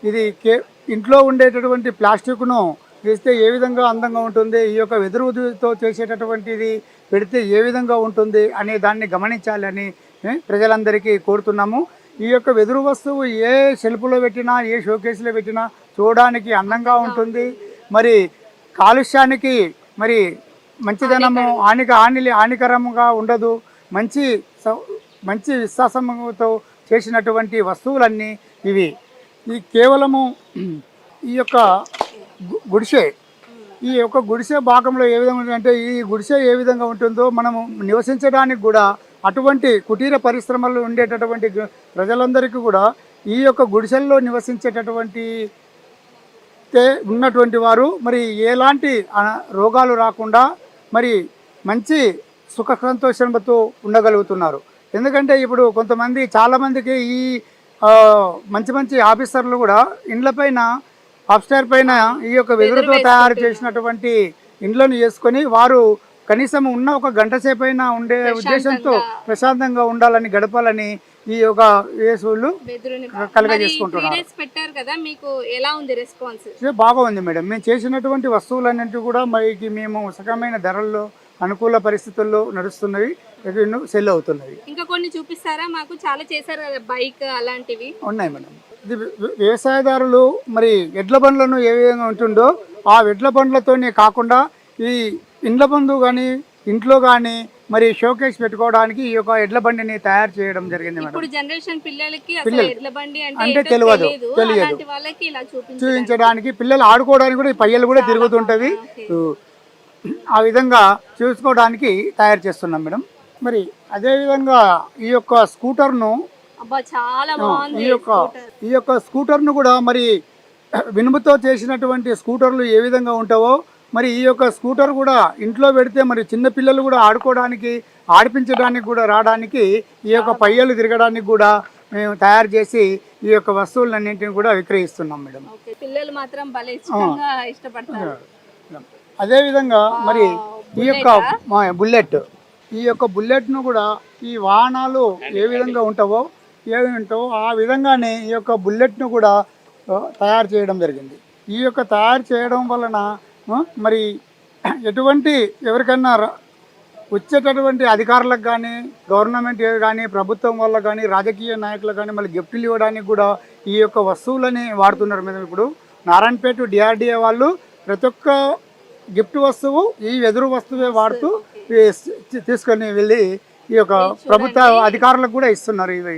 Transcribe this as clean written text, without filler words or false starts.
ఇది ఇంట్లో ఉండేటటువంటి ప్లాస్టిక్ను వేస్తే ఏ విధంగా అందంగా ఉంటుంది, ఈ యొక్క వెదురుతో చేసేటటువంటిది పెడితే ఏ విధంగా ఉంటుంది అనే దాన్ని గమనించాలని ప్రజలందరికీ కోరుతున్నాము. ఈ యొక్క వెదురు వస్తువు ఏ షెల్ఫ్లో పెట్టినా, ఏ షోకేస్లో పెట్టినా చూడడానికి అందంగా ఉంటుంది. మరి కాలుష్యానికి మరి మంచిదనము హానికరంగా ఉండదు. మంచి మంచి విశ్వాసంతో చేసినటువంటి వస్తువులన్నీ ఇవి. ఈ కేవలము ఈ యొక్క గుడిసె, ఈ యొక్క గుడిసె భాగంలో ఏ విధంగా ఉంటుందంటే, ఈ గుడిసె ఏ విధంగా ఉంటుందో మనము నివసించడానికి కూడా అటువంటి కుటీర పరిశ్రమలు ఉండేటటువంటి ప్రజలందరికీ కూడా ఈ యొక్క గుడిసెల్లో నివసించేటటువంటి ఉన్నటువంటి వారు మరి ఎలాంటి రోగాలు రాకుండా మరి మంచి సుఖ సంతోషంతో ఉండగలుగుతున్నారు. ఎందుకంటే ఇప్పుడు కొంతమంది చాలామందికి ఈ మంచి మంచి ఆఫీసర్లు కూడా ఇండ్లపైన అప్స్టైర్ పైన ఈ యొక్క వెదురుతో తయారు చేసినటువంటి ఇండ్లను వేసుకొని వారు కనీసం ఉన్న ఒక గంట సేపు అయినా ఉండే ఉద్దేశంతో ప్రశాంతంగా ఉండాలని గడపాలని ఈ యొక్క వేసులు కలగజేసుకుంటున్నారు. బాగా ఉంది మేడం. మేము చేసినటువంటి వస్తువులన్నింటి కూడా మనకి మేము సగమైన ధరల్లో అనుకూల పరిస్థితుల్లో నడుస్తున్నవి, సెల్ అవుతున్నవి. ఇంకా కొన్ని చూపిస్తారా మాకు? చాలా చేశారు కదా, బైక్ అలాంటివి ఉన్నాయి మేడం. ఇది వ్యవసాయదారులు మరి ఎడ్ల బండ్లను ఏ విధంగా ఉంటుందో ఆ ఎడ్ల బండ్లతోనే కాకుండా ఈ ఇండ్ల బంధు కానీ ఇంట్లో కానీ మరి షోకేస్ పెట్టుకోవడానికి ఈ యొక్క ఎడ్ల బండిని తయారు చేయడం జరిగింది మేడం. ఇప్పుడు జనరేషన్ పిల్లలకి ఎడ్ల బండి అంటే తెలియదు. చూపించడానికి పిల్లలు ఆడుకోవడానికి కూడా ఈ పయ్యలు కూడా తిరుగుతుంటవి. ఆ విధంగా చూసుకోవడానికి తయారు చేస్తున్నాం మేడం. మరి అదేవిధంగా ఈ యొక్క స్కూటర్ను ఈ యొక్క స్కూటర్ను కూడా మరి వినుముతో చేసినటువంటి స్కూటర్లు ఏ విధంగా ఉంటావో మరి ఈ యొక్క స్కూటర్ కూడా ఇంట్లో పెడితే మరి చిన్న పిల్లలు కూడా ఆడుకోవడానికి, ఆడిపించడానికి కూడా రావడానికి ఈ యొక్క పయ్యలు తిరగడానికి కూడా మేము తయారు చేసి ఈ యొక్క వస్తువులన్నింటినీ కూడా విక్రయిస్తున్నాం మేడం. పిల్లలు మాత్రం భలే ఇష్టపడతారు. అదేవిధంగా మరి ఈ యొక్క బుల్లెట్, ఈ యొక్క బుల్లెట్ను కూడా ఈ వాహనాలు ఏ విధంగా ఉంటావో ఆ విధంగానే ఈ యొక్క బుల్లెట్ను కూడా తయారు చేయడం జరిగింది. ఈ యొక్క తయారు చేయడం వలన మరి ఎటువంటి ఎవరికైనా వచ్చేటటువంటి అధికారులకు కానీ, గవర్నమెంట్ కానీ, ప్రభుత్వం వల్ల కానీ, రాజకీయ నాయకులకు కానీ మళ్ళీ గిఫ్ట్లు ఇవ్వడానికి కూడా ఈ యొక్క వస్తువులని వాడుతున్నారు. మేము ఇప్పుడు నారాయణపేట డిఆర్డిఏ వాళ్ళు ప్రతి ఒక్క గిఫ్ట్ వస్తువు ఈ వెదురు వస్తువే వాడుతూ తీసుకొని వెళ్ళి ఈ యొక్క ప్రభుత్వ అధికారులకు కూడా ఇస్తున్నారు. ఇవి